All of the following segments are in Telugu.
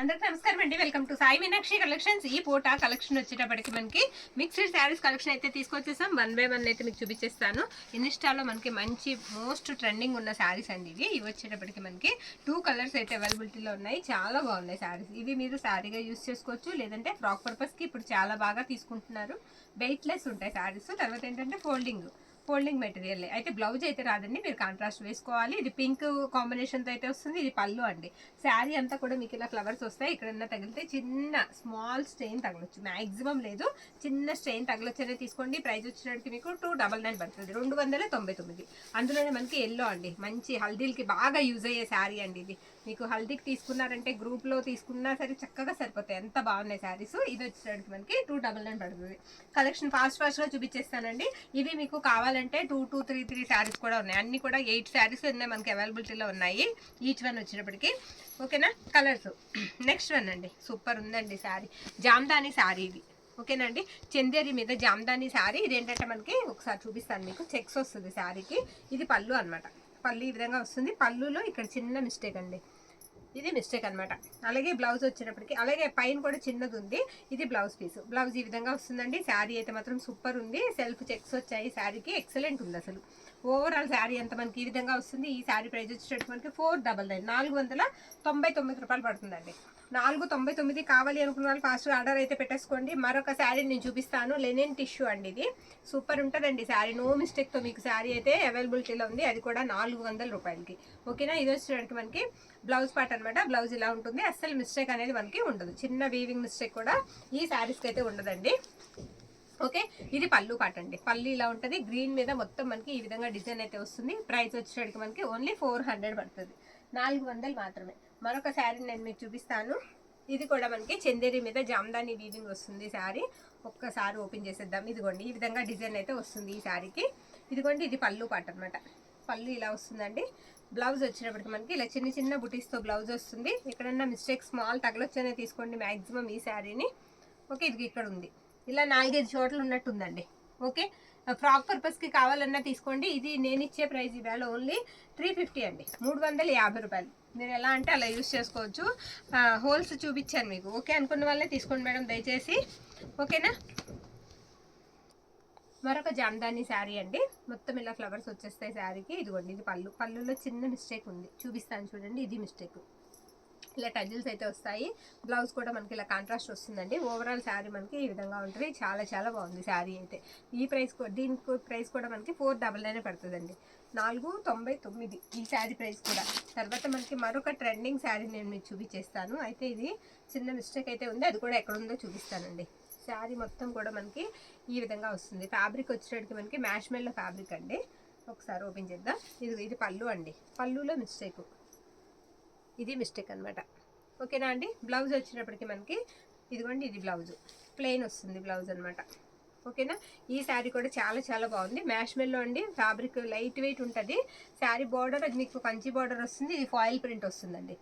అందరికీ నమస్కారం అండి. Welcome to Sai Meenakshi collections. ఈ పూట కలెక్షన్ వచ్చేటప్పటికి మనకి మిక్స్డ్ శారీస్ కలెక్షన్ అయితే తీసుకొచ్చేసాం. 1 by 1 అయితే మీకు చూపించేస్తాను. ఇన్స్టాలో మనకి మంచి మోస్ట్ ట్రెండింగ్ ఉన్న శారీస్ అండి ఇవి వచ్చేటప్పటికి మనకి 2 కలర్స్ అయితే అవైలబిలిటీలో ఉన్నాయి. చాలా బాగున్నాయి శారీస్. ఇవి మీరు శారీగా యూస్ చేసుకోవచ్చు, లేదంటే ఫ్రాక్ పర్పస్కి ఇప్పుడు చాలా బాగా తీసుకుంటున్నారు. వెయిట్లెస్ ఉంటాయి శారీస్. తర్వాత ఏంటంటే ఫోల్డింగ్ మెటీరియల్ అయితే బ్లౌజ్ అయితే రాదండి, మీరు కాంట్రాస్ట్ వేసుకోవాలి. ఇది పింక్ కాంబినేషన్తో అయితే వస్తుంది. ఇది పళ్ళు అండి. శారీ అంతా కూడా మీకు ఇలా ఫ్లవర్స్ వస్తాయి. ఎక్కడన్నా తగిలితే చిన్న స్మాల్ స్ట్రెయిన్ తగలొచ్చు, మ్యాక్సిమం లేదు, చిన్న స్ట్రెయిన్ తగలొచ్చనే తీసుకోండి. ప్రైస్ వచ్చినట్టు మీకు 299 పడుతుంది, 299. అందులోనే మనకి ఎల్లో అండి, మంచి హల్దీలకి బాగా యూజ్ అయ్యే శారీ అండి ఇది. మీకు హల్దీకి తీసుకున్నారంటే గ్రూప్లో తీసుకున్నా సరే చక్కగా సరిపోతాయి, ఎంత బాగున్నాయి శారీస్. ఇది వచ్చేటప్పటికి మనకి 299 పడుతుంది. కలెక్షన్ ఫాస్ట్గా చూపించేస్తానండి. ఇవి మీకు కావాలంటే 2 2 3 3 శారీస్ కూడా ఉన్నాయి. అన్ని కూడా 8 శారీస్ ఉన్నాయి మనకి అవైలబిలిటీలో ఉన్నాయి. ఈచ్ వన్ వచ్చేటప్పటికి ఓకేనా. కలర్స్ నెక్స్ట్ వన్ అండి, సూపర్ ఉందండి శారీ. జామ్దాని శారీ ఇది ఓకేనా అండి. చందేరి మీద జామ్దాని శారీ. ఇదేంటంటే మనకి ఒకసారి చూపిస్తాను మీకు. చెక్స్ వస్తుంది శారీకి. ఇది పళ్ళు అనమాట. పళ్ళు ఈ విధంగా వస్తుంది. పళ్ళులో ఇక్కడ చిన్న మిస్టేక్ అండి, ఇది మిస్టేక్ అనమాట. అలాగే బ్లౌజ్ వచ్చేటప్పటికి అలాగే పైన కూడా చిన్నది ఉంది. ఇది బ్లౌజ్ పీస్. బ్లౌజ్ ఈ విధంగా వస్తుందండి. శారీ అయితే మాత్రం సూపర్ ఉంది. సెల్ఫ్ చెక్స్ వచ్చాయి శారీకి, ఎక్సలెంట్ ఉంది అసలు. ఓవరాల్ శారీ అంతా మనకి ఈ విధంగా వస్తుంది. ఈ శారీ ప్రైస్ వచ్చేటట్టు మనకి 499, 499 రూపాయలు పడుతుందండి. 499 కావాలి అనుకున్న వాళ్ళు ఫాస్ట్గా ఆర్డర్ అయితే పెట్టేసుకోండి. మరొక శారీ నేను చూపిస్తాను. లెనిన్ టిష్యూ అండి, ఇది సూపర్ ఉంటుందండి శారీ. నో మిస్టేక్తో మీకు శారీ అయితే అవైలబిలిటీలో ఉంది. అది కూడా 400 రూపాయలకి ఓకేనా. ఇది వచ్చేటప్పటికి మనకి బ్లౌజ్ పార్ట్ అనమాట. బ్లౌజ్ ఇలా ఉంటుంది. అస్సలు మిస్టేక్ అనేది మనకి ఉండదు. చిన్న వీవింగ్ మిస్టేక్ కూడా ఈ శారీస్కి అయితే ఉండదండి. ఓకే, ఇది పళ్ళు పాట అండి. పళ్ళు ఇలా ఉంటుంది. గ్రీన్ మీద మొత్తం మనకి ఈ విధంగా డిజైన్ అయితే వస్తుంది. ప్రైస్ వచ్చేటప్పటికి మనకి ఓన్లీ 400 పడుతుంది, 400 మాత్రమే. మరొక శారీ నేను మీకు చూపిస్తాను. ఇది కూడా మనకి చందేరి మీద జామ్దాని వీవింగ్ వస్తుంది శారీ. ఒక్కసారి ఓపెన్ చేసేద్దాం. ఇదిగోండి ఈ విధంగా డిజైన్ అయితే వస్తుంది ఈ శారీకి. ఇదిగోండి ఇది పళ్ళు పాట అనమాట. పళ్ళు ఇలా వస్తుందండి. బ్లౌజ్ వచ్చినప్పటికి మనకి ఇలా చిన్న చిన్న బుటీస్తో బ్లౌజ్ వస్తుంది. ఎక్కడన్నా మిస్టేక్ స్మాల్ తగలొచ్చనే తీసుకోండి మ్యాక్సిమం ఈ శారీని. ఓకే, ఇది ఇక్కడ ఉంది. ఇలా 4-5 చోట్ల ఉన్నట్టుందండి. ఓకే, ఫ్రాక్ పర్పస్కి కావాలన్నా తీసుకోండి. ఇది నేను ఇచ్చే ప్రైస్ ఇవాళ ఓన్లీ 350 అండి, 350 రూపాయలు. మీరు ఎలా అంటే అలా యూస్ చేసుకోవచ్చు. హోల్స్ చూపించాను మీకు. ఓకే అనుకున్న వాళ్ళే తీసుకోండి మేడం దయచేసి, ఓకేనా. మరొక జామ్దాని శారీ అండి. మొత్తం ఇలా ఫ్లవర్స్ వచ్చేస్తాయి శారీకి. ఇదిగోండి ఇది పళ్ళు. పళ్ళులో చిన్న మిస్టేక్ ఉంది, చూపిస్తాను చూడండి. ఇది మిస్టేక్. ఇలా టజిల్స్ అయితే వస్తాయి. బ్లౌజ్ కూడా మనకి ఇలా కాంట్రాస్ట్ వస్తుందండి. ఓవరాల్ శారీ మనకి ఈ విధంగా ఉంటుంది. చాలా చాలా బాగుంది శారీ అయితే. ఈ ప్రైస్ దీనికి ప్రైస్ కూడా మనకి 499 పడుతుందండి, 499 ఈ శారీ ప్రైస్ కూడా. తర్వాత మనకి మరొక ట్రెండింగ్ శారీ నేను మీకు చూపించేస్తాను. అయితే ఇది చిన్న మిస్టేక్ అయితే ఉంది, అది కూడా ఎక్కడ ఉందో చూపిస్తానండి. శారీ మొత్తం కూడా మనకి ఈ విధంగా వస్తుంది. ఫ్యాబ్రిక్ వచ్చేటప్పటికి మనకి మ్యాష్మెల్లో ఫ్యాబ్రిక్ అండి. ఒకసారి ఓపెన్ చేద్దాం. ఇది పళ్ళు అండి. పళ్ళులో మిస్టేక్, ఇది మిస్టేక్ అనమాట. ఓకేనా అండి. బ్లౌజ్ వచ్చినప్పటికి మనకి ఇదిగోండి ఇది బ్లౌజ్ ప్లెయిన్ వస్తుంది బ్లౌజ్ అనమాట. ఓకేనా. ఈ శారీ కూడా చాలా చాలా బాగుంది. మ్యాష్మెల్లో అండి. ఫ్యాబ్రిక్ లైట్ వెయిట్ ఉంటుంది. శారీ బార్డర్ అది మీకు కంచి బార్డర్ వస్తుంది. ఇది ఫాయిల్ ప్రింట్ వస్తుందండి.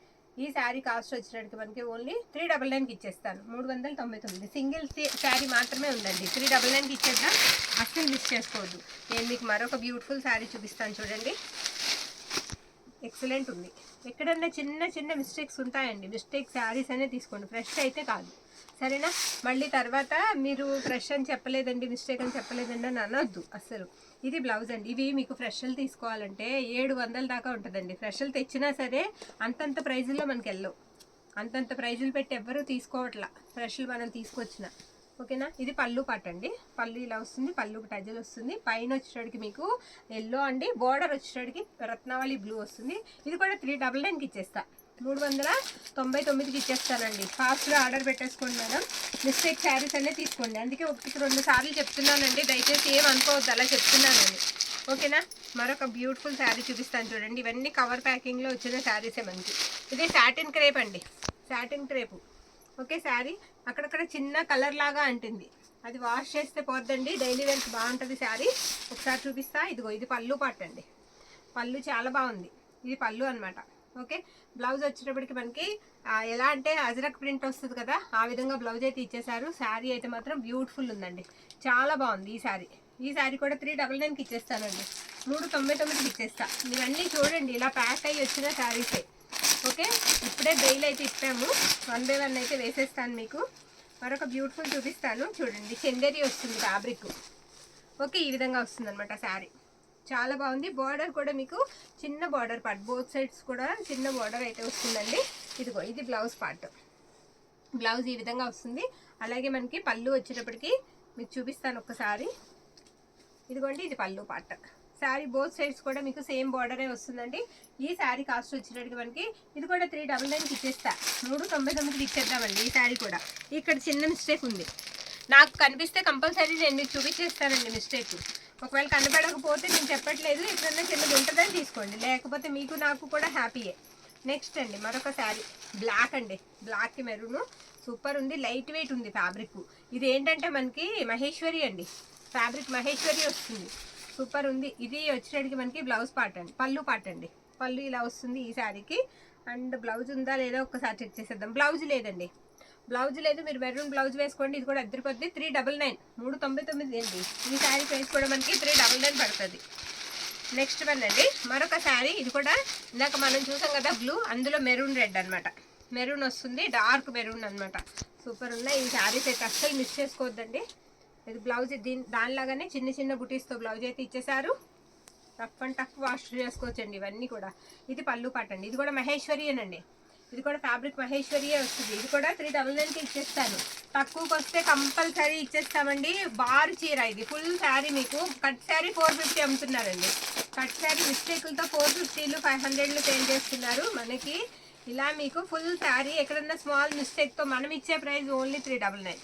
ఈ శారీ కాస్ట్ వచ్చినట్టుకి మనకి ఓన్లీ 399కి ఇచ్చేస్తాను, 399. సింగిల్ శారీ మాత్రమే ఉందండి. 399కి ఇచ్చేద్దాం, అస్సలు మిస్ చేసుకోవద్దు. నేను మీకు మరొక బ్యూటిఫుల్ శారీ చూపిస్తాను చూడండి. ఎక్సలెంట్ ఉంది. ఎక్కడన్నా చిన్న చిన్న మిస్టేక్స్ ఉంటాయండి. మిస్టేక్ శారీస్ అనే తీసుకోండి, ఫ్రెష్ అయితే కాదు, సరేనా. మళ్ళీ తర్వాత మీరు ఫ్రెష్ అని చెప్పలేదండి, మిస్టేక్ అని చెప్పలేదండి అని అనొద్దు అస్సలు. ఇది బ్లౌజ్ అండి. ఇవి మీకు ఫ్రెష్లు తీసుకోవాలంటే 700 దాకా ఉంటుందండి. ఫ్రెష్లు తెచ్చినా సరే అంతంత ప్రైజుల్లో మనకి వెళ్ళవు. అంతంత ప్రైజులు పెట్టి ఎవ్వరూ తీసుకోవట్లా ఫ్రెష్లు మనం తీసుకొచ్చిన. ఓకేనా. ఇది పళ్ళు పాట అండి. పళ్ళు ఇలా వస్తుంది. పళ్ళుకి టజల్ వస్తుంది. పైన వచ్చేటడికి మీకు ఎల్లో అండి. బోర్డర్ వచ్చేటడికి రత్నావళి బ్లూ వస్తుంది. ఇది కూడా 399కి ఇచ్చేస్తా, 399కి ఇచ్చేస్తానండి. ఫాస్ట్గా ఆర్డర్ పెట్టేసుకోండి మేడం. మిస్టేక్ శారీస్ అనే తీసుకోండి. అందుకే 1-2 సార్లు చెప్తున్నానండి, దయచేసి ఏం అనుకోవద్దు అలా చెప్తున్నానండి. ఓకేనా. మరొక బ్యూటిఫుల్ శారీ చూపిస్తాను చూడండి. ఇవన్నీ కవర్ ప్యాకింగ్లో వచ్చిన శారీసే మనకి. ఇది సాటిన్ క్రేప్ అండి, సాటిన్ క్రేపు. ఓకే, శారీ అక్కడక్కడ చిన్న కలర్ లాగా అంటుంది, అది వాష్ చేస్తే పోద్దండి. డైలీ వేర్కి బాగుంటుంది శారీ. ఒకసారి చూపిస్తా. ఇదిగో ఇది పళ్ళు పాట అండి. పళ్ళు చాలా బాగుంది. ఇది పళ్ళు అనమాట. ఓకే, బ్లౌజ్ వచ్చేటప్పటికి మనకి ఎలా అంటే అజరక్ ప్రింట్ వస్తుంది కదా, ఆ విధంగా బ్లౌజ్ అయితే ఇచ్చేసారు. శారీ అయితే మాత్రం బ్యూటిఫుల్ ఉందండి, చాలా బాగుంది ఈ శారీ. ఈ శారీ కూడా 399కి ఇచ్చేస్తానండి, 399కి ఇచ్చేస్తా. మీరు అన్నీ చూడండి ఇలా ప్యాక్ అయ్యి వచ్చిన శారీసే. ఓకే, ఇప్పుడే బెయిల్ అయితే ఇప్పాము. 1 బై 1 అయితే వేసేస్తాను. మీకు మరొక బ్యూటిఫుల్ చూపిస్తాను చూడండి. చందేరి వస్తుంది ఫ్యాబ్రిక్. ఓకే, ఈ విధంగా వస్తుంది అనమాట శారీ. చాలా బాగుంది. బార్డర్ కూడా మీకు చిన్న బార్డర్ పార్ట్, బోత్ సైడ్స్ కూడా చిన్న బార్డర్ అయితే వస్తుందండి. ఇదిగో ఇది బ్లౌజ్ పార్ట్. బ్లౌజ్ ఈ విధంగా వస్తుంది. అలాగే మనకి పళ్ళు వచ్చేటప్పటికి మీకు చూపిస్తాను ఒక్కసారి. ఇదిగోండి, ఇది పళ్ళు పార్ట్. శారీ బోత్ సైడ్స్ కూడా మీకు సేమ్ బార్డరే వస్తుందండి. ఈ శారీ కాస్ట్ వచ్చేటప్పటికి మనకి ఇది కూడా 399కి ఇచ్చేస్తా. 399కి ఇచ్చేద్దామండి. ఈ శారీ కూడా ఇక్కడ చిన్న మిస్టేక్ ఉంది. నాకు కనిపిస్తే కంపల్సరీ నేను మీకు చూపించేస్తానండి మిస్టేక్. ఒకవేళ కనపడకపోతే నేను చెప్పట్లేదు, ఎప్పుడన్నా చిన్నది ఉంటుందని తీసుకోండి, లేకపోతే మీకు నాకు కూడా హ్యాపీయే. నెక్స్ట్ అండి మరొక శారీ బ్లాక్ అండి. బ్లాక్కి మెరూను సూపర్ ఉంది. లైట్ వెయిట్ ఉంది ఫ్యాబ్రిక్. ఇది ఏంటంటే మనకి మహేశ్వరి అండి. ఫ్యాబ్రిక్ మహేశ్వరి వస్తుంది. సూపర్ ఉంది. ఇది వచ్చేటికి మనకి బ్లౌజ్ పార్ట్ అండి, పళ్ళు పార్ట్ అండి. పళ్ళు ఇలా వస్తుంది ఈ శారీకి. అండ్ బ్లౌజ్ ఉందా లేదా ఒక్కసారి చెక్ చేసేద్దాం. బ్లౌజ్ లేదండి, బ్లౌజ్ లేదు. మీరు మెరూన్ బ్లౌజ్ వేసుకోండి. ఇది కూడా అద్దరికొద్ది 399, 399 అండి. ఈ శారీ ప్రైస్ కూడా మనకి 399 పడుతుంది. నెక్స్ట్ వన్ అండి మరొక శారీ. ఇది కూడా ఇందాక మనం చూసాం కదా బ్లూ, అందులో మెరూన్ రెడ్ అనమాట. మెరూన్ వస్తుంది, డార్క్ మెరూన్ అనమాట. సూపర్ ఉన్నాయి ఈ శారీస్ అయితే, అస్సలు మిస్ చేసుకోవద్దండి. ఇది బ్లౌజ్ దానిలాగానే చిన్న చిన్న బుటీస్తో బ్లౌజ్ అయితే ఇచ్చేసారు. టఫ్ అండ్ టఫ్ వాష్ చేసుకోవచ్చండి ఇవన్నీ కూడా. ఇది పళ్ళు పాట అండి. ఇది కూడా మహేశ్వరియనండి. ఇది కూడా ఫ్యాబ్రిక్ మహేశ్వరియే వస్తుంది. ఇది కూడా 399కి ఇచ్చేస్తాను. తక్కువకి వస్తే కంపల్సరీ ఇచ్చేస్తామండి. బార్ చీర ఇది. ఫుల్ శారీ మీకు కట్ శారీ 450 అమ్ముతున్నారండి. కట్ శారీ మిస్టేకులతో 450లు 500లు సేల్ చేస్తున్నారు. మనకి ఇలా మీకు ఫుల్ శారీ ఎక్కడన్నా స్మాల్ మిస్టేక్తో మనం ఇచ్చే ప్రైస్ ఓన్లీ 399.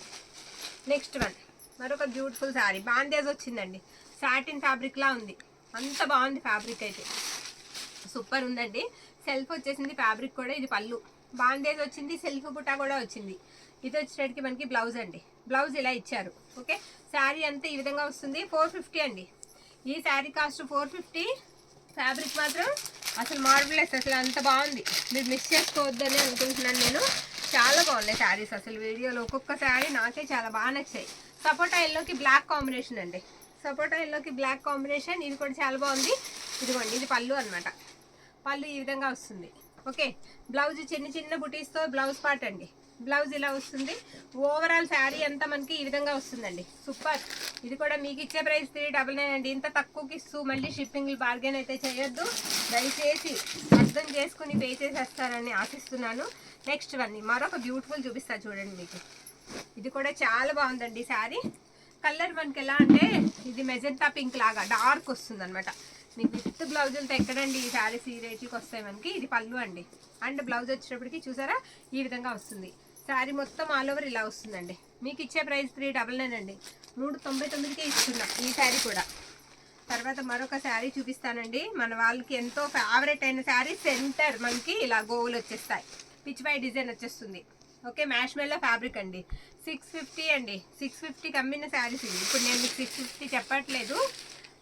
నెక్స్ట్ వన్ మరొక బ్యూటిఫుల్ శారీ. బాందేజ్ వచ్చిందండి. సాటిన్ ఫ్యాబ్రిక్లా ఉంది. అంత బాగుంది ఫ్యాబ్రిక్ అయితే, సూపర్ ఉందండి. సెల్ఫ్ వచ్చేసింది ఫ్యాబ్రిక్ కూడా. ఇది పళ్ళు. బాందేజ్ వచ్చింది, సెల్ఫ్ బుటా కూడా వచ్చింది. ఇది వచ్చేటికి మనకి బ్లౌజ్ అండి. బ్లౌజ్ ఇలా ఇచ్చారు. ఓకే, శారీ అంతా ఈ విధంగా వస్తుంది. 450 అండి. ఈ శారీ కాస్ట్ 450. ఫ్యాబ్రిక్ మాత్రం అసలు మార్బులెస్, అసలు అంత బాగుంది. మీరు మిస్ చేసుకోవద్దని అనుకుంటున్నాను నేను. చాలా బాగున్నాయి శారీస్ అసలు. వీడియోలో ఒక్కొక్క శారీ నాకే చాలా బాగా నచ్చాయి. సపోటా ఎల్లోకి బ్లాక్ కాంబినేషన్ అండి. సపోటా ఎల్లోకి బ్లాక్ కాంబినేషన్. ఇది కూడా చాలా బాగుంది. ఇదిగోండి, ఇది పళ్ళు అనమాట. పళ్ళు ఈ విధంగా వస్తుంది. ఓకే, బ్లౌజ్ చిన్న చిన్న బుటీస్తో బ్లౌజ్ పార్ట్ అండి. బ్లౌజ్ ఇలా వస్తుంది. ఓవరాల్ శారీ అంతా మనకి ఈ విధంగా వస్తుందండి. సూపర్. ఇది కూడా మీకు ఇచ్చే ప్రైస్ 399 అండి. ఇంత తక్కువకి ఇస్తూ మళ్ళీ షిప్పింగ్లు బార్గెన్ అయితే చేయొద్దు. దయచేసి అర్థం చేసుకుని పే చేసేస్తారని ఆశిస్తున్నాను. నెక్స్ట్ వన్ మరొక బ్యూటిఫుల్ చూపిస్తా చూడండి మీకు. ఇది కూడా చాలా బాగుందండి శారీ. కలర్ మనకి ఎలా అంటే ఇది మెజెంటా పింక్ లాగా డార్క్ వస్తుంది అనమాట. మీకు విత్ బ్లౌజులతో ఎక్కడండి ఈ శారీస్ ఈ రేట్లకి వస్తాయి మనకి. ఇది పళ్ళు అండి. అండ్ బ్లౌజ్ వచ్చేటప్పటికి చూసారా ఈ విధంగా వస్తుంది. శారీ మొత్తం ఆల్ ఓవర్ ఇలా వస్తుందండి. మీకు ఇచ్చే ప్రైస్ 399 అండి. 399కే ఇస్తున్నాం ఈ శారీ కూడా. తర్వాత మరొక శారీ చూపిస్తానండి. మన వాళ్ళకి ఎంతో ఫేవరెట్ అయిన శారీ. సెంటర్ మనకి ఇలా గోవులు వచ్చేస్తాయి. పిచ్ బై డిజైన్ వచ్చేస్తుంది. ఓకే, మ్యాష్ మెల్లో ఫ్యాబ్రిక్ అండి. 650 అండి. 650కి అమ్మిన శారీస్ ఇది. ఇప్పుడు నేను మీకు 650 చెప్పట్లేదు.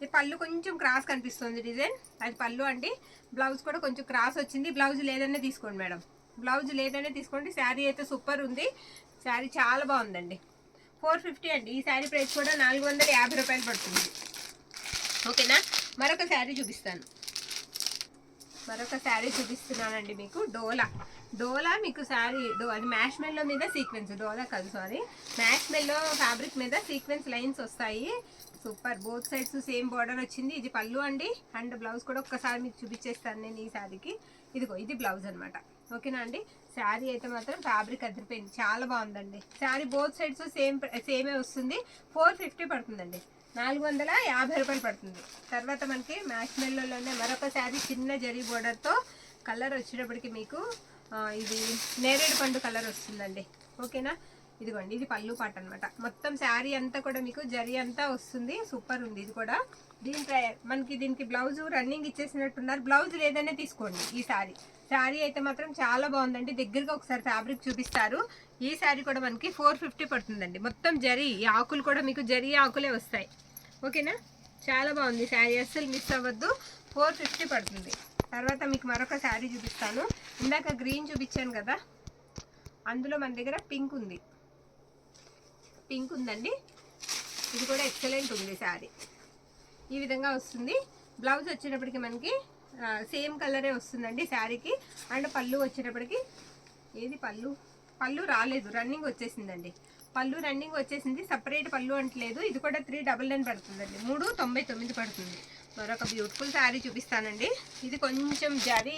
ఈ పళ్ళు కొంచెం క్రాస్ కనిపిస్తుంది డిజైన్, అది పళ్ళు అండి. బ్లౌజ్ కూడా కొంచెం క్రాస్ వచ్చింది. బ్లౌజ్ లేదనే తీసుకోండి మేడం, బ్లౌజ్ లేదనే తీసుకోండి. శారీ అయితే సూపర్ ఉంది. శారీ చాలా బాగుందండి. 450 అండి. ఈ శారీ ప్రైస్ కూడా 450 రూపాయలు పడుతుంది. ఓకేనా, మరొక శారీ చూపిస్తాను. మరొక శారీ చూపిస్తున్నానండి మీకు. డోలా. డోలా మీకు శారీ అది మ్యాష్ మెల్లో మీద సీక్వెన్స్, డోలా కాదు సారీ, మ్యాష్ మెల్లో ఫ్యాబ్రిక్ మీద సీక్వెన్స్ లైన్స్ వస్తాయి. Super. Both sides same border వచ్చింది. ఇది పళ్ళు అండి. అండ్ బ్లౌజ్ కూడా ఒక్కసారి మీకు చూపించేస్తాను నేను ఈ శారీకి. ఇదిగో ఇది బ్లౌజ్ అనమాట. ఓకేనా అండి. శారీ అయితే మాత్రం ఫ్యాబ్రిక్ అదిరిపోయింది, చాలా బాగుందండి. శారీ బోత్ సైడ్స్ సేమే వస్తుంది. 450 పడుతుందండి. 450 రూపాయలు పడుతుంది. తర్వాత మనకి మ్యాష్ మెల్లోనే మరొక శారీ చిన్న జరీ బోర్డర్తో. కలర్ వచ్చేటప్పటికి మీకు ఇది నేరేడు పండు కలర్ వస్తుందండి. ఓకేనా, ఇదిగోండి ఇది పళ్ళు పాట అనమాట. మొత్తం శారీ అంతా కూడా మీకు జరీ అంతా వస్తుంది. సూపర్ ఉంది ఇది కూడా. దీనికి బ్లౌజ్ రన్నింగ్ ఇచ్చేసినట్టున్నారు. బ్లౌజ్ లేదనే తీసుకోండి ఈ శారీ అయితే మాత్రం చాలా బాగుందండి. దగ్గరగా ఒకసారి ఫ్యాబ్రిక్ చూపిస్తారు. ఈ శారీ కూడా మనకి 450 పడుతుందండి. మొత్తం జరీ, ఈ ఆకులు కూడా మీకు జరీ ఆకులే వస్తాయి. ఓకేనా, చాలా బాగుంది శారీ, అస్సలు మిస్ అవ్వద్దు. 450 పడుతుంది. తర్వాత మీకు మరొక శారీ చూపిస్తాను. ఇందాక గ్రీన్ చూపించాను కదా, అందులో మన దగ్గర పింక్ ఉందండి. ఇది కూడా ఎక్సలెంట్ ఉంది శారీ. ఈ విధంగా వస్తుంది. బ్లౌజ్ వచ్చేటప్పటికి మనకి సేమ్ కలరే వస్తుందండి శారీకి. అండ్ పళ్ళు వచ్చేటప్పటికి ఏది పళ్ళు రాలేదు, రన్నింగ్ వచ్చేసిందండి. పళ్ళు రన్నింగ్ వచ్చేసింది, సపరేట్ పళ్ళు అంటలేదు. ఇది కూడా 399 పడుతుందండి, 399 పడుతుంది. మరొక బ్యూటిఫుల్ శారీ చూపిస్తానండి. ఇది కొంచెం జరీ,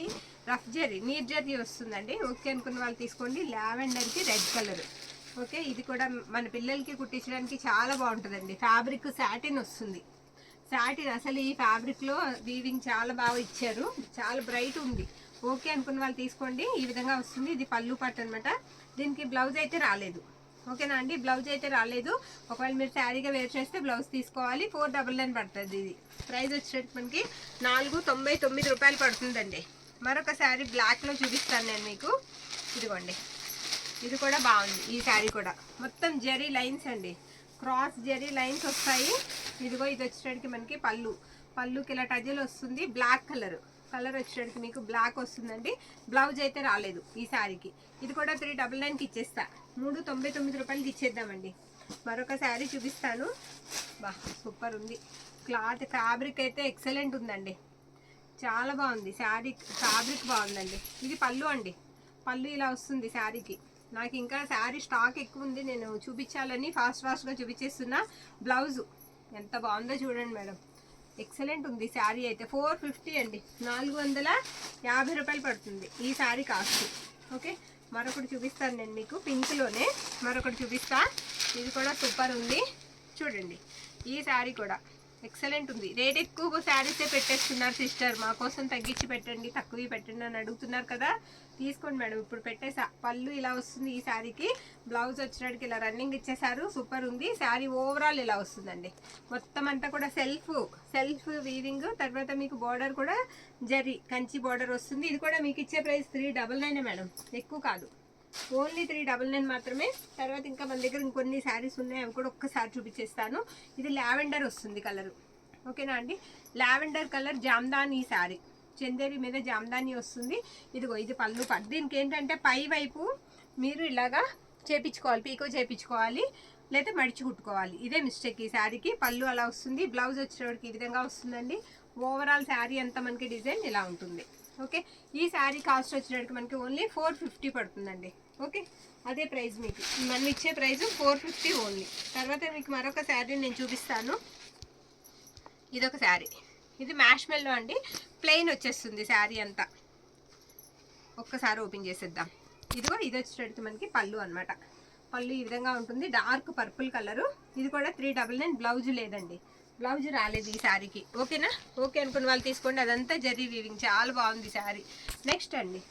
రఫ్ జరీ, నీట్ జరీ వస్తుందండి. ఓకే అనుకున్న వాళ్ళు తీసుకోండి. లావెండర్కి రెడ్ కలర్. ఓకే, ఇది కూడా మన పిల్లలకి కుట్టించడానికి చాలా బాగుంటుందండి. ఫ్యాబ్రిక్ సాటిన్ వస్తుంది. సాటిన్ అసలు ఈ ఫ్యాబ్రిక్లో వీవింగ్ చాలా బాగా ఇచ్చారు, చాలా బ్రైట్ ఉంది. ఓకే అనుకున్న వాళ్ళు తీసుకోండి. ఈ విధంగా వస్తుంది. ఇది పళ్ళు పట్టు అనమాట. దీనికి బ్లౌజ్ అయితే రాలేదు. ఓకేనా అండి, బ్లౌజ్ అయితే రాలేదు. ఒకవేళ మీరు శారీగా వేర్ చేస్తే బ్లౌజ్ తీసుకోవాలి. 499 పడుతుంది. ఇది ప్రైస్ వచ్చేటట్టు మనకి 499 రూపాయలు పడుతుందండి. మరొక శారీ బ్లాక్లో చూపిస్తాను నేను మీకు. ఇదిగోండి, ఇది కూడా బాగుంది. ఈ శారీ కూడా మొత్తం జరీ లైన్స్ అండి, క్రాస్ జరీ లైన్స్ వస్తాయి. ఇదిగో ఇది వచ్చేటప్పటికి మనకి పళ్ళుకి ఇలా టజల్ వస్తుంది. బ్లాక్ కలర్ వచ్చేటప్పటికి మీకు బ్లాక్ వస్తుందండి. బ్లౌజ్ అయితే రాలేదు ఈ శారీకి. ఇది కూడా 399కి ఇచ్చేస్తా. 399 రూపాయలకి ఇచ్చేద్దామండి. మరొక శారీ చూపిస్తాను. బా సూపర్ ఉంది. క్లాత్ ఫ్యాబ్రిక్ అయితే ఎక్సలెంట్ ఉందండి, చాలా బాగుంది. శారీ ఫ్యాబ్రిక్ బాగుందండి. ఇది పళ్ళు అండి, పళ్ళు ఇలా వస్తుంది శారీకి. నాకు ఇంకా శారీ స్టాక్ ఎక్కువ ఉంది, నేను చూపించాలని ఫాస్ట్గా చూపించేస్తున్నా. బ్లౌజు ఎంత బాగుందో చూడండి మేడం, ఎక్సలెంట్ ఉంది శారీ అయితే. 450 అండి, 450 రూపాయలు పడుతుంది ఈ శారీ కాస్ట్. ఓకే, మరొకటి చూపిస్తాను నేను మీకు పింక్లోనే. మరొకటి చూపిస్తా, ఇది కూడా సూపర్ ఉంది చూడండి. ఈ శారీ కూడా ఎక్సలెంట్ ఉంది. రేట్ ఎక్కువ శారీసే పెట్టేస్తున్నారు సిస్టర్, మా కోసం తగ్గించి పెట్టండి, తక్కువ పెట్టండి అని అడుగుతున్నారు కదా. తీసుకోండి మేడం. ఇప్పుడు పెట్టేసా. పళ్ళు ఇలా వస్తుంది ఈ శారీకి. బ్లౌజ్ వచ్చినట్టుకి ఇలా రన్నింగ్ ఇచ్చేసారు, సూపర్ ఉంది. శారీ ఓవరాల్ ఇలా వస్తుందండి. మొత్తం అంతా కూడా సెల్ఫ్ వీవింగ్. తర్వాత మీకు బార్డర్ కూడా జరీ కంచి బార్డర్ వస్తుంది. ఇది కూడా మీకు ఇచ్చే ప్రైస్ 399 మేడం, ఎక్కువ కాదు. ఓన్లీ 399 మాత్రమే. తర్వాత ఇంకా మన దగ్గర ఇంకొన్ని శారీస్ ఉన్నాయి, అవి కూడా ఒక్కసారి చూపించేస్తాను. ఇది లావెండర్ వస్తుంది కలరు. ఓకేనా అండి, లావెండర్ కలర్ జామ్దాని శారీ, చందేరి మీద జామ్దాని వస్తుంది. ఇదిగో ఇది పళ్ళు పట్టు. దీనికి ఏంటంటే పై వైపు మీరు ఇలాగా చేపించుకోవాలి, పీకో చేపించుకోవాలి, లేదా మడిచి కుట్టుకోవాలి. ఇదే మిస్టేక్ ఈ శారీకి. పళ్ళు అలా వస్తుంది. బ్లౌజ్ వచ్చేటప్పటికి ఈ విధంగా వస్తుందండి. ఓవరాల్ శారీ అంతా మనకి డిజైన్ ఇలా ఉంటుంది. ఓకే, ఈ శారీ కాస్ట్ వచ్చేటప్పటికి మనకి ఓన్లీ 450 పడుతుందండి. ఓకే, అదే ప్రైస్ మీకు మనం ఇచ్చే ప్రైస్ 450 ఓన్లీ. తర్వాత మీకు మరొక శారీ నేను చూపిస్తాను. ఇదొక శారీ, ఇది మ్యాష్ మెల్లో అండి, ప్లెయిన్ వచ్చేస్తుంది శారీ అంతా. ఒక్కసారి ఓపెన్ చేసేద్దాం. ఇదిగో ఇది వచ్చేటప్పటికి మనకి పళ్ళు అనమాట. పళ్ళు ఈ విధంగా ఉంటుంది, డార్క్ పర్పుల్ కలరు. ఇది కూడా 399. బ్లౌజ్ లేదండి, బ్లౌజ్ రాలేదు ఈ శారీకి. ఓకేనా, ఓకే అనుకున్న వాళ్ళు తీసుకోండి. అదంతా జరీ వీవింగ్, చాలా బాగుంది శారీ. నెక్స్ట్ అండి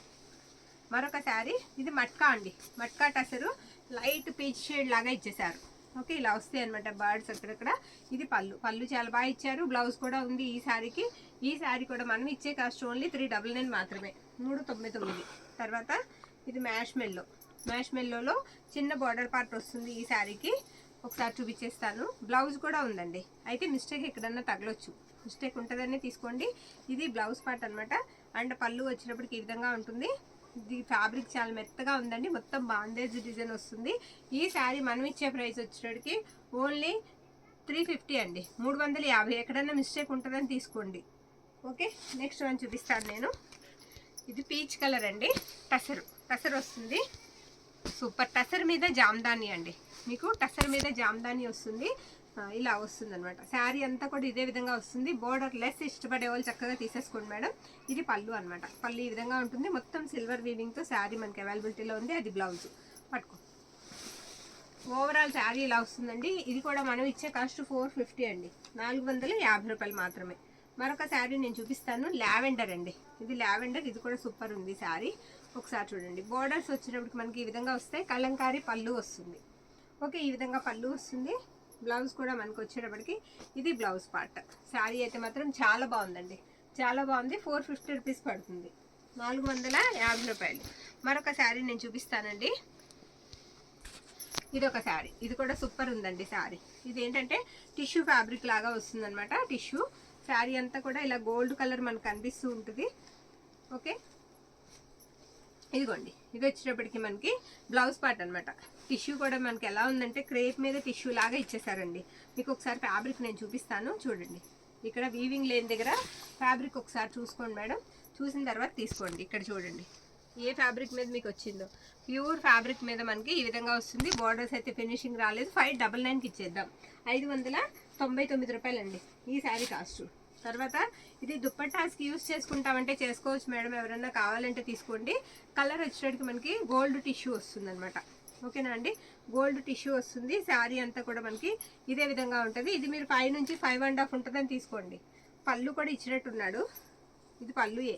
మరొక శారీ. ఇది మట్కా అండి, మట్కా టసరు, లైట్ పీచ్ షేడ్ లాగా ఇచ్చేసారు. ఓకే, ఇలా వస్తాయి అనమాట బర్డ్స్ అక్కడక్కడ. ఇది పళ్ళు చాలా బాగా ఇచ్చారు. బ్లౌజ్ కూడా ఉంది ఈ శారీకి. ఈ శారీ కూడా మనం ఇచ్చే కాస్ట్ ఓన్లీ 399 మాత్రమే, 399. తర్వాత ఇది మ్యాష్ మెల్లోలో చిన్న బార్డర్ పార్ట్ వస్తుంది ఈ శారీకి. ఒకసారి చూపించేస్తాను. బ్లౌజ్ కూడా ఉందండి, అయితే మిస్టేక్ ఎక్కడన్నా తగలొచ్చు, మిస్టేక్ ఉంటుందనే తీసుకోండి. ఇది బ్లౌజ్ పార్ట్ అనమాట. అండ్ పళ్ళు వచ్చినప్పటికి ఈ విధంగా ఉంటుంది. ఇది ఫ్యాబ్రిక్ చాలా మెత్తగా ఉందండి, మొత్తం బాందేజ్ డిజైన్ వస్తుంది. ఈ శారీ మనం ఇచ్చే ప్రైస్ వచ్చేటప్పటికి ఓన్లీ 350 అండి, 350. ఎక్కడన్నా మిస్టేక్ ఉంటుందని తీసుకోండి. ఓకే, నెక్స్ట్ వన్ చూపిస్తాను నేను. ఇది పీచ్ కలర్ అండి, టసర్ వస్తుంది. సూపర్. టసర్ మీద జామ్దాని అండి, మీకు టసర్ మీద జామ్దాని వస్తుంది. ఇలా వస్తుంది అనమాట. శారీ అంతా కూడా ఇదే విధంగా వస్తుంది. బోర్డర్ లెస్ ఇష్టపడే వాళ్ళు చక్కగా తీసేసుకోండి మేడం. ఇది పళ్ళు అనమాట. పళ్ళు ఈ విధంగా ఉంటుంది. మొత్తం సిల్వర్ వీవింగ్తో శారీ మనకి అవైలబిలిటీలో ఉంది. అది బ్లౌజ్ పట్టుకో. ఓవరాల్ శారీ ఇలా వస్తుందండి. ఇది కూడా మనం ఇచ్చే కాస్ట్ 450 అండి, 450 రూపాయలు మాత్రమే. మరొక శారీ నేను చూపిస్తాను. లావెండర్ అండి, ఇది లావెండర్. ఇది కూడా సూపర్ ఉంది శారీ. ఒకసారి చూడండి. బోర్డర్స్ వచ్చేటప్పటికి మనకి ఈ విధంగా వస్తాయి. కలంకారీ పళ్ళు వస్తుంది. ఓకే, ఈ విధంగా పళ్ళు వస్తుంది. బ్లౌజ్ కూడా మనకు వచ్చేటప్పటికి ఇది బ్లౌజ్ పార్ట్. శారీ అయితే మాత్రం చాలా బాగుందండి, చాలా బాగుంది. 450 రూపీస్ పడుతుంది, 450 రూపాయలు. మరొక శారీ నేను చూపిస్తానండి. ఇది ఒక శారీ, ఇది కూడా సూపర్ ఉందండి శారీ. ఇది ఏంటంటే టిష్యూ ఫ్యాబ్రిక్ లాగా వస్తుంది అనమాట. టిష్యూ శారీ అంతా కూడా ఇలా గోల్డ్ కలర్ మనకు కనిపిస్తూ ఉంటుంది. ఓకే, ఇదిగోండి, ఇది వచ్చేటప్పటికి మనకి బ్లౌజ్ పార్ట్ అనమాట. టిష్యూ కూడా మనకి ఎలా ఉందంటే క్రేప్ మీద టిష్యూ లాగా ఇచ్చేసారండి. మీకు ఒకసారి ఫ్యాబ్రిక్ నేను చూపిస్తాను చూడండి. ఇక్కడ వీవింగ్ లేని దగ్గర ఫ్యాబ్రిక్ ఒకసారి చూసుకోండి మేడం. చూసిన తర్వాత తీసుకోండి. ఇక్కడ చూడండి ఏ ఫ్యాబ్రిక్ మీద మీకు వచ్చిందో, ప్యూర్ ఫ్యాబ్రిక్ మీద మనకి ఈ విధంగా వస్తుంది. బార్డర్స్ అయితే ఫినిషింగ్ రాలేదు. 599కి ఇచ్చేద్దాం. 599 రూపాయలండి ఈ శారీ కాస్ట్. తర్వాత ఇది దుప్పట్టాస్కి యూస్ చేసుకుంటామంటే చేసుకోవచ్చు మేడం, ఎవరైనా కావాలంటే తీసుకోండి. కలర్ వచ్చేటికి మనకి గోల్డ్ టిష్యూ వస్తుంది అనమాట. ఓకేనా అండి, గోల్డ్ టిష్యూ వస్తుంది. శారీ అంతా కూడా మనకి ఇదే విధంగా ఉంటుంది. ఇది మీరు 5 నుంచి 5.5 ఉంటుందని తీసుకోండి. పళ్ళు కూడా ఇచ్చినట్టున్నాడు. ఇది పళ్ళుయే.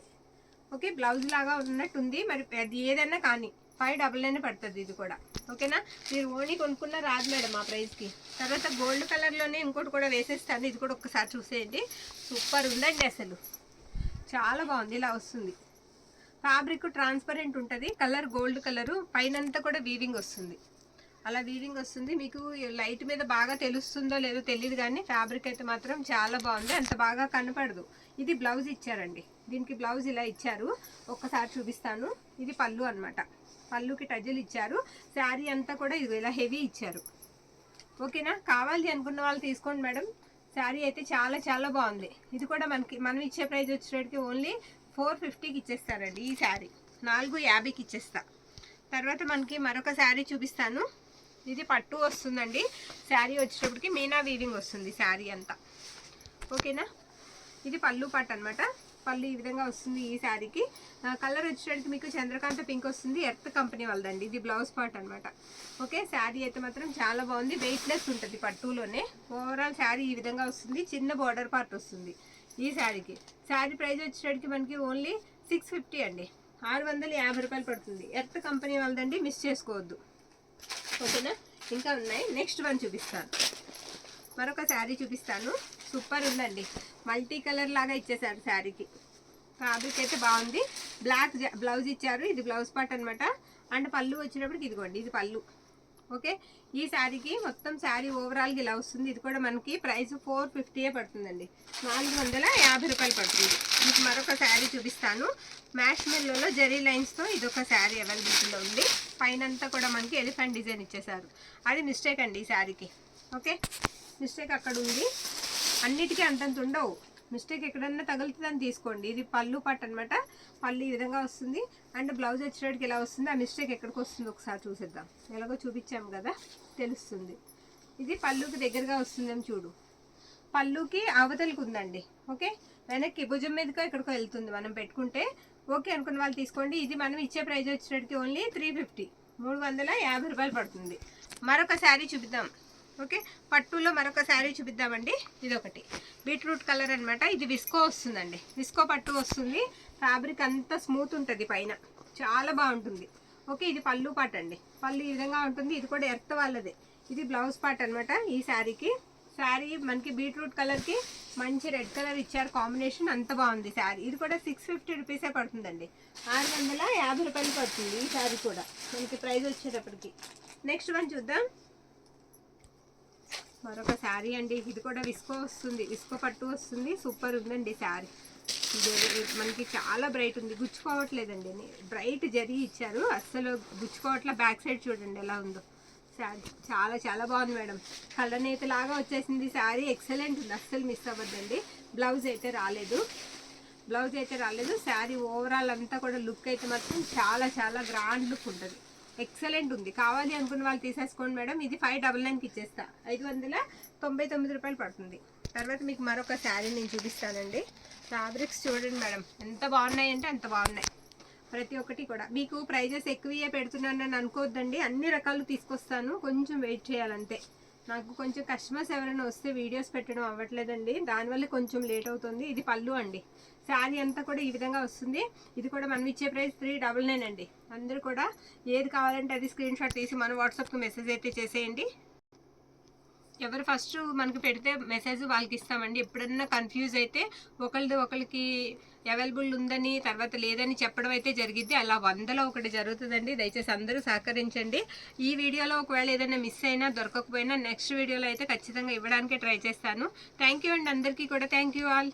ఓకే, బ్లౌజ్ లాగా ఉన్నట్టుంది. మరి అది ఏదైనా కానీ 599 పడుతుంది ఇది కూడా. ఓకేనా, మీరు ఓన్లీ కొనుక్కున్న రాదు మేడం ఆ ప్రైస్కి. తర్వాత గోల్డ్ కలర్లోనే ఇంకోటి కూడా వేసేస్తాను. ఇది కూడా ఒక్కసారి చూసేయండి. సూపర్ ఉందండి, అసలు చాలా బాగుంది. ఇలా వస్తుంది ఫ్యాబ్రిక్, ట్రాన్స్పరెంట్ ఉంటుంది. కలర్ గోల్డ్ కలరు, పైనంతా కూడా వీవింగ్ వస్తుంది. అలా వీవింగ్ వస్తుంది. మీకు లైట్ మీద బాగా తెలుస్తుందో లేదో తెలియదు కానీ ఫ్యాబ్రిక్ అయితే మాత్రం చాలా బాగుంది. అంత బాగా కనపడదు. ఇది బ్లౌజ్ ఇచ్చారండి. దీనికి బ్లౌజ్ ఇలా ఇచ్చారు. ఒక్కసారి చూపిస్తాను. ఇది పళ్ళు అనమాట. పళ్ళుకి టజల్ ఇచ్చారు. శారీ అంతా కూడా ఇది ఇలా హెవీ ఇచ్చారు. ఓకేనా, కావాలి అనుకున్న వాళ్ళు తీసుకోండి మేడం. శారీ అయితే చాలా చాలా బాగుంది. ఇది కూడా మనం ఇచ్చే ప్రైస్ వచ్చేటికి ఓన్లీ 450కి ఇచ్చేస్తారండి. ఈ శారీ 450కి ఇచ్చేస్తా. తర్వాత మనకి మరొక శారీ చూపిస్తాను. ఇది పట్టు వస్తుందండి. శారీ వచ్చేటప్పటికి మీనా వీవింగ్ వస్తుంది శారీ అంతా. ఓకేనా, ఇది పళ్ళు పట్టు అనమాట. పళ్ళు ఈ విధంగా వస్తుంది ఈ శారీకి. కలర్ వచ్చేటప్పటికి మీకు చంద్రకాంత పింక్ వస్తుంది. ఎర్త్ కంపెనీ వాళ్ళదండి. ఇది బ్లౌజ్ పార్ట్ అనమాట. ఓకే, శారీ అయితే మాత్రం చాలా బాగుంది. వెయిట్లెస్ ఉంటుంది పట్టులోనే. ఓవరాల్ శారీ ఈ విధంగా వస్తుంది. చిన్న బార్డర్ పార్ట్ వస్తుంది ఈ శారీకి. శారీ ప్రైస్ వచ్చేటప్పటికి మనకి ఓన్లీ 650 అండి. 650 రూపాయలు పడుతుంది. ఎర్త్ కంపెనీ వాళ్ళదండి, మిస్ చేసుకోవద్దు. ఓకేనా, ఇంకా ఉన్నాయి. నెక్స్ట్ వన్ చూపిస్తాను. మరొక శారీ చూపిస్తాను. సూపర్ ఉందండి. మల్టీ కలర్ లాగా ఇచ్చేసారు శారీకి. ఫ్యాబ్రిక్ అయితే బాగుంది. బ్లాక్ బ్లౌజ్ ఇచ్చారు. ఇది బ్లౌజ్ పార్ట్ అనమాట. అండ్ పళ్ళు వచ్చినప్పటికి ఇదిగోండి, ఇది పళ్ళు. ఓకే, ఈ శారీకి మొత్తం శారీ ఓవరాల్గా ఇలా వస్తుంది. ఇది కూడా మనకి ప్రైస్ 450 పడుతుందండి. 450 రూపాయలు పడుతుంది. మీకు మరొక శారీ చూపిస్తాను. మ్యాష్ మెల్లోలో జరీ లైన్స్తో ఇదొక శారీ అవైలబిలిటీలో ఉంది. పైనంతా కూడా మనకి ఎలిఫెంట్ డిజైన్ ఇచ్చేసారు. అది మిస్టేక్ అండి ఈ శారీకి. ఓకే, మిస్టేక్ అక్కడ ఉంది. అన్నిటికీ అంతంత ఉండవు. మిస్టేక్ ఎక్కడన్నా తగులుతుందని తీసుకోండి. ఇది పళ్ళు పట్టు అనమాట. పళ్ళు ఈ విధంగా వస్తుంది. అండ్ బ్లౌజ్ వచ్చేటికి ఇలా వస్తుంది. ఆ మిస్టేక్ ఎక్కడికి వస్తుంది ఒకసారి చూసేద్దాం. ఎలాగో చూపించాము కదా, తెలుస్తుంది. ఇది పళ్ళుకి దగ్గరగా వస్తుందేమో చూడు. పళ్ళుకి అవతలికి ఉందండి. ఓకే, వెనక్కి భుజం మీదకో ఎక్కడికో వెళ్తుంది మనం పెట్టుకుంటే. ఓకే అనుకున్న వాళ్ళు తీసుకోండి. ఇది మనం ఇచ్చే ప్రైస్ వచ్చేటికి ఓన్లీ 350, 350 రూపాయలు పడుతుంది. మరొక శారీ చూపిద్దాం. ఓకే, పట్టులో మరొక శారీ చూపిద్దామండి. ఇదొకటి బీట్రూట్ కలర్ అనమాట. ఇది విస్కో వస్తుందండి. విస్కో పట్టు వస్తుంది. ఫ్యాబ్రిక్ అంతా స్మూత్ ఉంటుంది పైన, చాలా బాగుంటుంది. ఓకే, ఇది పళ్ళు పాట అండి. పళ్ళు ఈ విధంగా ఉంటుంది. ఇది కూడా ఎర్త్ వాళ్ళదే. ఇది బ్లౌజ్ పార్ట్ అనమాట ఈ శారీకి. శారీ మనకి బీట్రూట్ కలర్కి మంచి రెడ్ కలర్ ఇచ్చారు కాంబినేషన్. అంత బాగుంది శారీ. ఇది కూడా 650 రూపీసే పడుతుందండి. 650 రూపాయలు పడుతుంది ఈ శారీ కూడా మనకి ప్రైస్ వచ్చేటప్పటికి. నెక్స్ట్ వన్ చూద్దాం. మరొక శారీ అండి. ఇది కూడా విస్కో వస్తుంది. విస్కో పట్టు వస్తుంది. సూపర్ ఉందండి శారీ. మనకి చాలా బ్రైట్ ఉంది. గుచ్చుకోవట్లేదండి. బ్రైట్ జరీ ఇచ్చారు. అస్సలు గుచ్చుకోవట్ల. బ్యాక్ సైడ్ చూడండి ఎలా ఉందో శారీ. చాలా చాలా బాగుంది మేడం. కళ్ళనేత లాగా వచ్చేసింది శారీ. ఎక్సలెంట్ ఉంది. అస్సలు మిస్ అవ్వద్దండి. బ్లౌజ్ అయితే రాలేదు. శారీ ఓవరాల్ అంతా కూడా లుక్ అయితే మాత్రం చాలా చాలా గ్రాండ్ లుక్ ఉంటుంది. ఎక్సలెంట్ ఉంది. కావాలి అనుకున్న వాళ్ళు తీసేసుకోండి మేడం. ఇది 599కి ఇచ్చేస్తా. 599 రూపాయలు పడుతుంది. తర్వాత మీకు మరొక శారీ నేను చూపిస్తానండి. ఫ్యాబ్రిక్స్ చూడండి మేడం, ఎంత బాగున్నాయి అంటే అంత బాగున్నాయి. ప్రతి ఒక్కటి కూడా మీకు ప్రైజెస్ ఎక్కువే పెడుతున్నానని అనుకోవద్దండి. అన్ని రకాలు తీసుకొస్తాను. కొంచెం వెయిట్ చేయాలంతే. నాకు కొంచెం కస్టమర్స్ ఎవరైనా వస్తే వీడియోస్ పెట్టడం అవ్వట్లేదండి. దానివల్ల కొంచెం లేట్ అవుతుంది. ఇది పళ్ళు అండి. శారీ అంతా కూడా ఈ విధంగా వస్తుంది. ఇది కూడా మనం ఇచ్చే ప్రైస్ 399 అండి. అందరూ కూడా ఏది కావాలంటే అది స్క్రీన్ షాట్ తీసి మన వాట్సాప్కి మెసేజ్ అయితే చేసేయండి. ఎవరు ఫస్ట్ మనకి పెడితే మెసేజ్ వాళ్ళకి ఇస్తామండి. ఎప్పుడన్నా కన్ఫ్యూజ్ అయితే ఒకరికి అవైలబుల్ ఉందని తర్వాత లేదని చెప్పడం అయితే జరిగిద్ది. అలా 100లో ఒకటి జరుగుతుందండి. దయచేసి అందరూ సహకరించండి. ఈ వీడియోలో ఒకవేళ ఏదైనా మిస్ అయినా దొరకకపోయినా నెక్స్ట్ వీడియోలో అయితే ఖచ్చితంగా ఇవ్వడానికి ట్రై చేస్తాను. థ్యాంక్ యూ అండి అందరికీ కూడా. Thank you all.